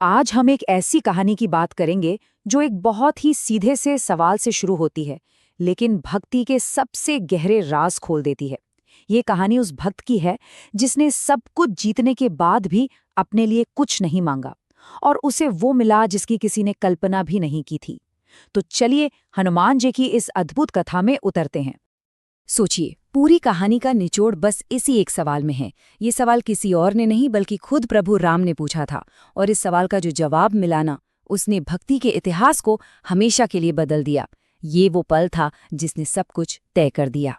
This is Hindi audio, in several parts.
आज हम एक ऐसी कहानी की बात करेंगे जो एक बहुत ही सीधे से सवाल से शुरू होती है, लेकिन भक्ति के सबसे गहरे राज खोल देती है। ये कहानी उस भक्त की है जिसने सब कुछ जीतने के बाद भी अपने लिए कुछ नहीं मांगा और उसे वो मिला जिसकी किसी ने कल्पना भी नहीं की थी। तो चलिए हनुमान जी की इस अद्भुत कथा में उतरते हैं। सोचिए, पूरी कहानी का निचोड़ बस इसी एक सवाल में है। ये सवाल किसी और ने नहीं बल्कि खुद प्रभु राम ने पूछा था, और इस सवाल का जो जवाब मिला ना, उसने भक्ति के इतिहास को हमेशा के लिए बदल दिया। ये वो पल था जिसने सब कुछ तय कर दिया।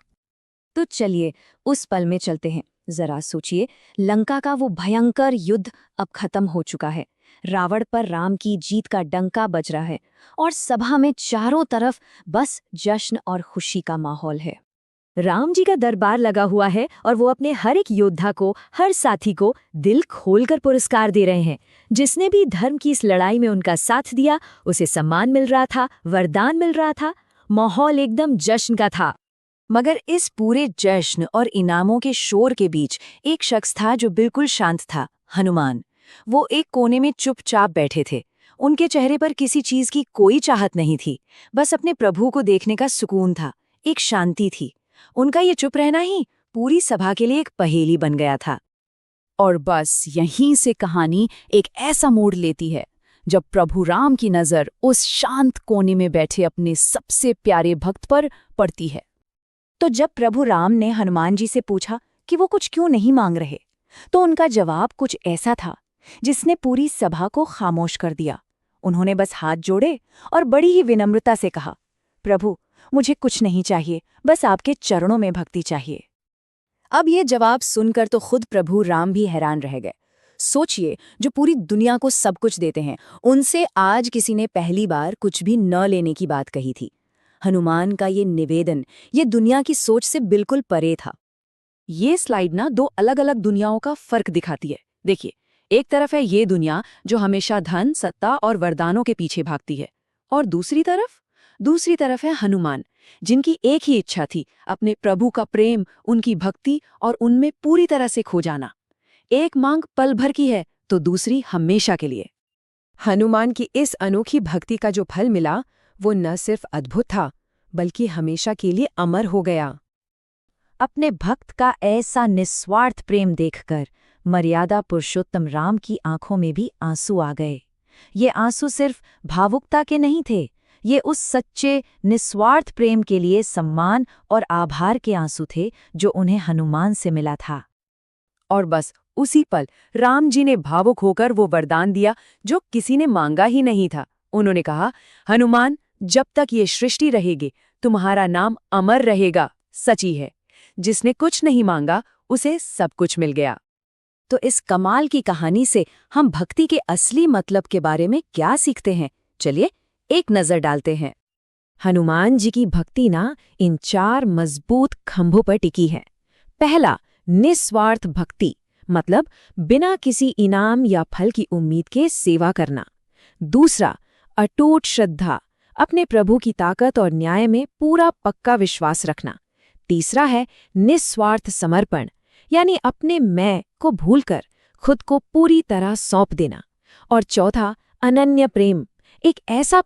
तो चलिए उस पल में चलते हैं। जरा सोचिए, लंका का वो भयंकर युद्ध अब खत्म हो चुका है। रावण पर राम की जीत का डंका बज रहा है और सभा में चारों तरफ बस जश्न और खुशी का माहौल है। राम जी का दरबार लगा हुआ है और वो अपने हर एक योद्धा को, हर साथी को दिल खोलकर पुरस्कार दे रहे हैं। जिसने भी धर्म की इस लड़ाई में उनका साथ दिया, उसे सम्मान मिल रहा था, वरदान मिल रहा था। माहौल एकदम जश्न का था। मगर इस पूरे जश्न और इनामों के शोर के बीच एक शख्स था जो बिल्कुल शांत था, हनुमान। वो एक कोने में चुपचाप बैठे थे। उनके चेहरे पर किसी चीज की कोई चाहत नहीं थी, बस अपने प्रभु को देखने का सुकून था, एक शांति थी। उनका ये चुप रहना ही पूरी सभा के लिए एक पहेली बन गया था। और बस यहीं से कहानी एक ऐसा मोड़ लेती है जब प्रभु राम की नजर उस शांत कोने में बैठे अपने सबसे प्यारे भक्त पर पड़ती है। तो जब प्रभु राम ने हनुमान जी से पूछा कि वो कुछ क्यों नहीं मांग रहे, तो उनका जवाब कुछ ऐसा था जिसने पूरी सभा को खामोश कर दिया। उन्होंने बस हाथ जोड़े और बड़ी ही विनम्रता से कहा, प्रभु, मुझे कुछ नहीं चाहिए, बस आपके चरणों में भक्ति चाहिए। अब ये जवाब सुनकर तो खुद प्रभु राम भी हैरान रह गए। सोचिए, जो पूरी दुनिया को सब कुछ देते हैं, उनसे आज किसी ने पहली बार कुछ भी न लेने की बात कही थी। हनुमान का ये निवेदन ये दुनिया की सोच से बिल्कुल परे था। ये स्लाइड ना दो अलग अलग दुनियाओं का फर्क दिखाती है। देखिए, एक तरफ है ये दुनिया जो हमेशा धन, सत्ता और वरदानों के पीछे भागती है, और दूसरी तरफ है हनुमान, जिनकी एक ही इच्छा थी, अपने प्रभु का प्रेम, उनकी भक्ति और उनमें पूरी तरह से खो जाना। एक मांग पल भर की है तो दूसरी हमेशा के लिए। हनुमान की इस अनोखी भक्ति का जो फल मिला, वो न सिर्फ अद्भुत था बल्कि हमेशा के लिए अमर हो गया। अपने भक्त का ऐसा निस्वार्थ प्रेम देखकर मर्यादा पुरुषोत्तम राम की आंखों में भी आंसू आ गए। ये आंसू सिर्फ भावुकता के नहीं थे, ये उस सच्चे निस्वार्थ प्रेम के लिए सम्मान और आभार के आंसू थे जो उन्हें हनुमान से मिला था। और बस उसी पल राम जी ने भावुक होकर वो वरदान दिया जो किसी ने मांगा ही नहीं था। उन्होंने कहा, हनुमान, जब तक ये सृष्टि रहेगी तुम्हारा नाम अमर रहेगा। सची है, जिसने कुछ नहीं मांगा उसे सब कुछ मिल गया। तो इस कमाल की कहानी से हम भक्ति के असली मतलब के बारे में क्या सीखते हैं, चलिए एक नजर डालते हैं। हनुमान जी की भक्ति ना इन 4 मजबूत खंभों पर टिकी है। पहला, निस्वार्थ भक्ति, मतलब बिना किसी इनाम या फल की उम्मीद के सेवा करना। दूसरा, अटूट श्रद्धा, अपने प्रभु की ताकत और न्याय में पूरा पक्का विश्वास रखना। तीसरा है निस्वार्थ समर्पण, यानी अपने मैं को भूलकर खुद को पूरी तरह सौंप देना। और चौथा, अनन्य प्रेम, एक ऐसा